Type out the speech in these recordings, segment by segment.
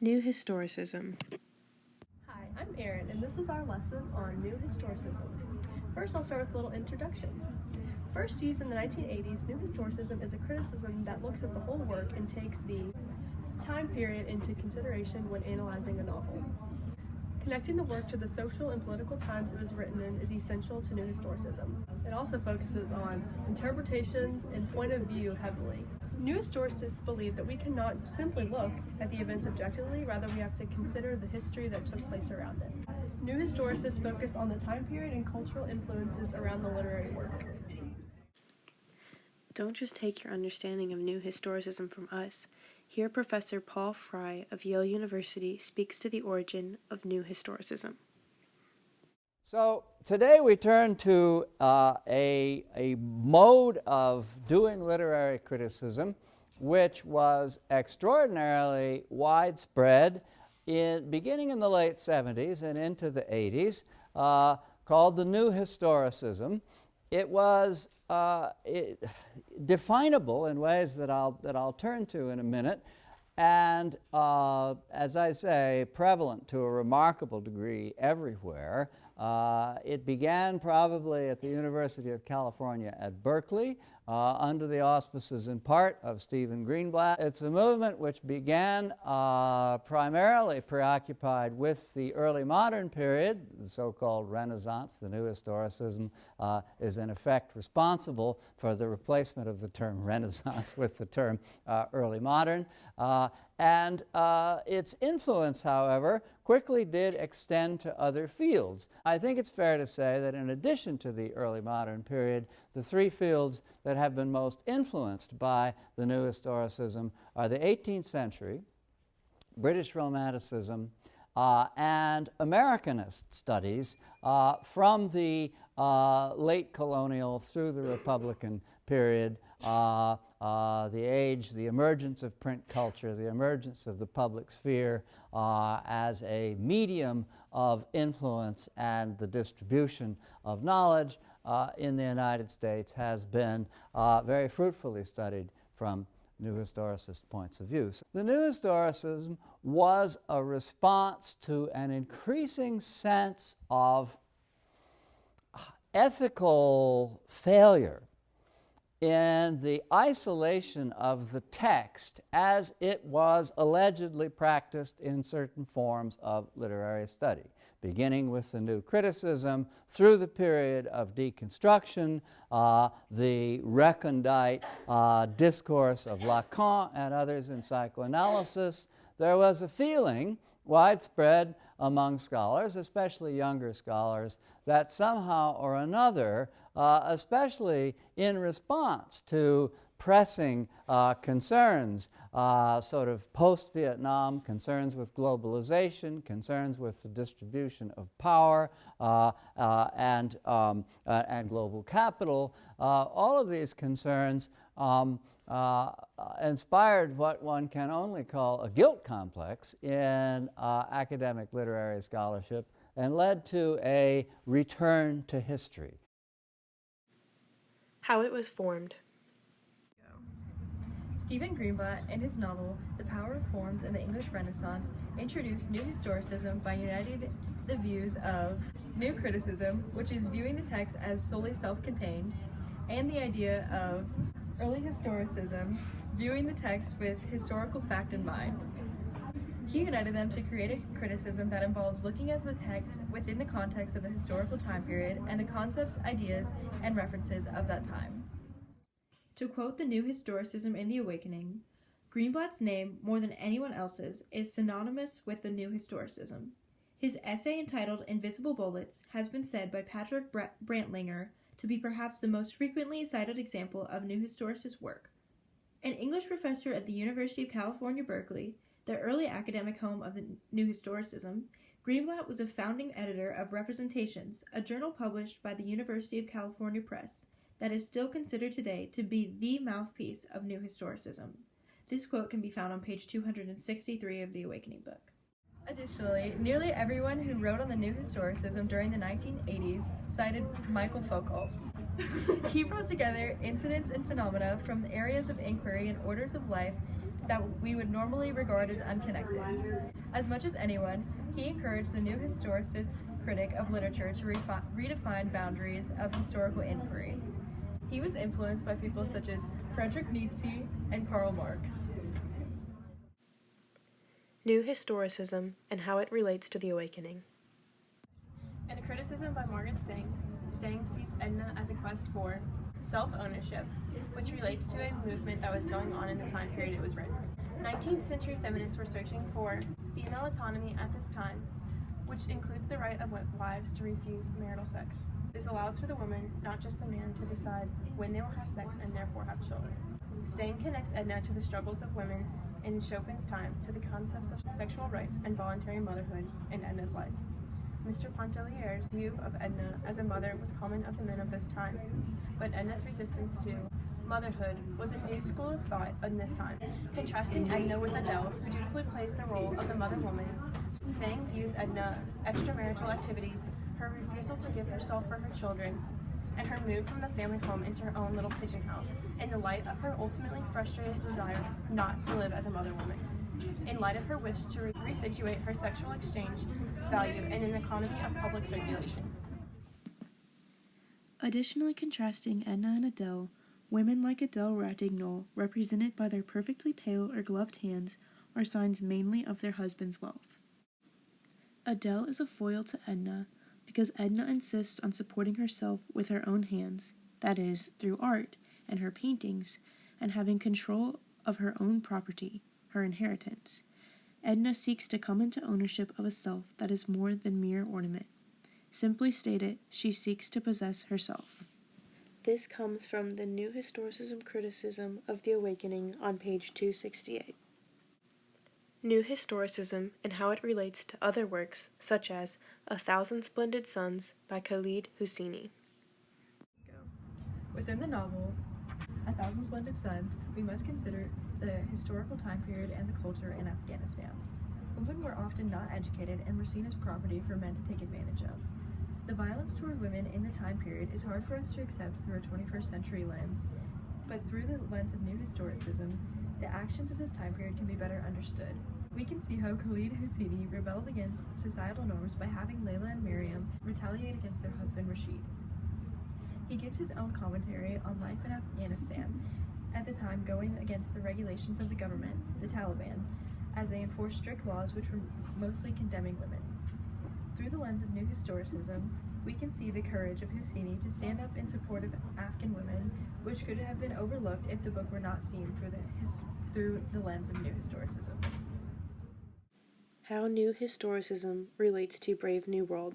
New Historicism. Hi, I'm Erin, and this is our lesson on New Historicism. First, I'll start with a little introduction. First used in the 1980s, New Historicism is a criticism that looks at the whole work and takes the time period into consideration when analyzing a novel. Connecting the work to the social and political times it was written in is essential to New Historicism. It also focuses on interpretations and point of view heavily. New historicists believe that we cannot simply look at the events objectively, rather we have to consider the history that took place around it. New historicists focus on the time period and cultural influences around the literary work. Don't just take your understanding of New Historicism from us. Here, Professor Paul Fry of Yale University speaks to the origin of New Historicism. So today we turn to a mode of doing literary criticism which was extraordinarily widespread beginning in the late 70s and into the 80s, called the New Historicism. It was definable in ways that I'll turn to in a minute, and as I say, prevalent to a remarkable degree everywhere. It began probably at the University of California at Berkeley under the auspices in part of Stephen Greenblatt. It's a movement which began primarily preoccupied with the early modern period, the so-called Renaissance. The New Historicism is in effect responsible for the replacement of the term Renaissance with the term early modern. And its influence, however, quickly did extend to other fields. I think it's fair to say that in addition to the early modern period, the three fields that have been most influenced by the New Historicism are the 18th century, British Romanticism, and Americanist studies from the late colonial through the Republican period, the emergence of print culture, the emergence of the public sphere as a medium of influence, and the distribution of knowledge in the United States has been very fruitfully studied from New Historicist points of view. So the New Historicism was a response to an increasing sense of ethical failure in the isolation of the text as it was allegedly practiced in certain forms of literary study, beginning with the New Criticism through the period of deconstruction, the recondite discourse of Lacan and others in psychoanalysis. There was a feeling widespread among scholars, especially younger scholars, that somehow or another, especially in response to pressing concerns, sort of post-Vietnam concerns with globalization, concerns with the distribution of power and global capital, all of these concerns inspired what one can only call a guilt complex in academic literary scholarship and led to a return to history. How it was formed. Stephen Greenblatt, in his novel The Power of Forms in the English Renaissance, introduced New Historicism by uniting the views of New Criticism, which is viewing the text as solely self-contained, and the idea of Early Historicism, viewing the text with historical fact in mind. He united them to create a criticism that involves looking at the text within the context of the historical time period and the concepts, ideas, and references of that time. To quote the New Historicism in The Awakening, Greenblatt's name, more than anyone else's, is synonymous with the New Historicism. His essay entitled Invisible Bullets has been said by Patrick Brantlinger to be perhaps the most frequently cited example of New Historicist work. An English professor at the University of California, Berkeley, the early academic home of the New Historicism, Greenblatt was a founding editor of Representations, a journal published by the University of California Press that is still considered today to be the mouthpiece of New Historicism. This quote can be found on page 263 of the Awakening book. Additionally, nearly everyone who wrote on the New Historicism during the 1980s cited Michael Foucault. He brought together incidents and phenomena from the areas of inquiry and orders of life that we would normally regard as unconnected. As much as anyone, he encouraged the new historicist critic of literature to redefine boundaries of historical inquiry. He was influenced by people such as Friedrich Nietzsche and Karl Marx. New Historicism and how it relates to the Awakening. In a criticism by Margaret Stang, Stang sees Edna as a quest for self-ownership, which relates to a movement that was going on in the time period it was written. 19th century feminists were searching for female autonomy at this time, which includes the right of wives to refuse marital sex. This allows for the woman, not just the man, to decide when they will have sex and therefore have children. Stang connects Edna to the struggles of women in Chopin's time, to the concepts of sexual rights and voluntary motherhood in Edna's life. Mr. Pontellier's view of Edna as a mother was common of the men of this time, but Edna's resistance to motherhood was a new school of thought in this time. Contrasting Edna with Adele, who dutifully plays the role of the mother woman, Stang views Edna's extramarital activities, her refusal to give herself for her children, and her move from the family home into her own little pigeon house, in the light of her ultimately frustrated desire not to live as a mother woman. In light of her wish to resituate her sexual exchange value in an economy of public circulation. Additionally, contrasting Edna and Adele, women like Adele Ratignolle, represented by their perfectly pale or gloved hands, are signs mainly of their husband's wealth. Adele is a foil to Edna because Edna insists on supporting herself with her own hands, that is, through art and her paintings, and having control of her own property, her inheritance. Edna seeks to come into ownership of a self that is more than mere ornament. Simply stated, she seeks to possess herself. This comes from the New Historicism Criticism of the Awakening on page 268. New Historicism and how it relates to other works such as A Thousand Splendid Suns by Khalid Hosseini. Within the novel, A Thousand Splendid Suns, we must consider the historical time period and the culture in Afghanistan. Women were often not educated and were seen as property for men to take advantage of. The violence toward women in the time period is hard for us to accept through a 21st century lens, but through the lens of New Historicism, the actions of this time period can be better understood. We can see how Khalid Hosseini rebels against societal norms by having Layla and Miriam retaliate against their husband Rashid. He gives his own commentary on life in Afghanistan, at the time going against the regulations of the government, the Taliban, as they enforced strict laws which were mostly condemning women. Through the lens of New Historicism, we can see the courage of Hosseini to stand up in support of Afghan women, which could have been overlooked if the book were not seen through the lens of New Historicism. How New Historicism relates to Brave New World.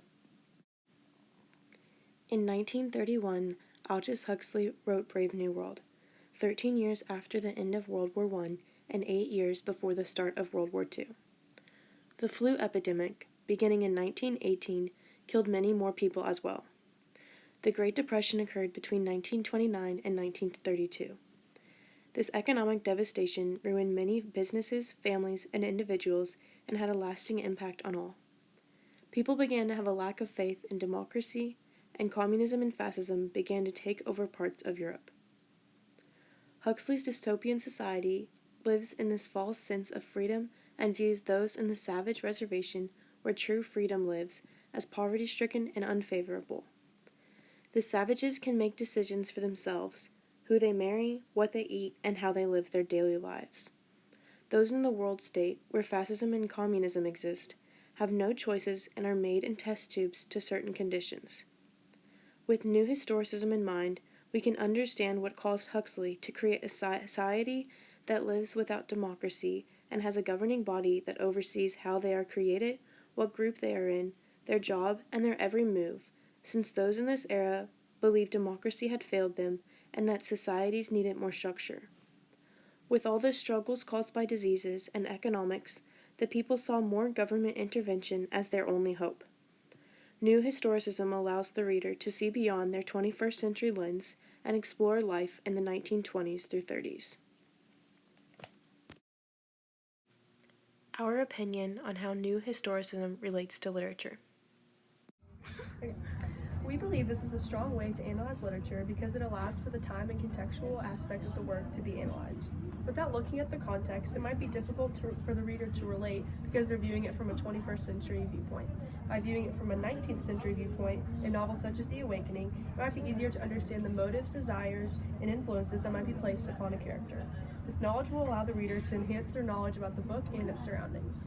In 1931, Aldous Huxley wrote Brave New World, 13 years after the end of World War I and 8 years before the start of World War II. The flu epidemic, beginning in 1918, killed many more people as well. The Great Depression occurred between 1929 and 1932. This economic devastation ruined many businesses, families, and individuals and had a lasting impact on all. People began to have a lack of faith in democracy, and communism and fascism began to take over parts of Europe. Huxley's dystopian society lives in this false sense of freedom and views those in the savage reservation where true freedom lives as poverty-stricken and unfavorable. The savages can make decisions for themselves, who they marry, what they eat, and how they live their daily lives. Those in the world state, where fascism and communism exist, have no choices and are made in test tubes to certain conditions. With New Historicism in mind, we can understand what caused Huxley to create a society that lives without democracy and has a governing body that oversees how they are created, what group they are in, their job, and their every move, since those in this era believed democracy had failed them and that societies needed more structure. With all the struggles caused by diseases and economics, the people saw more government intervention as their only hope. New Historicism allows the reader to see beyond their 21st century lens and explore life in the 1920s through 30s. Our opinion on how New Historicism relates to literature. We believe this is a strong way to analyze literature because it allows for the time and contextual aspect of the work to be analyzed. Without looking at the context, it might be difficult for the reader to relate because they're viewing it from a 21st century viewpoint. By viewing it from a 19th century viewpoint, in novels such as The Awakening, it might be easier to understand the motives, desires, and influences that might be placed upon a character. This knowledge will allow the reader to enhance their knowledge about the book and its surroundings.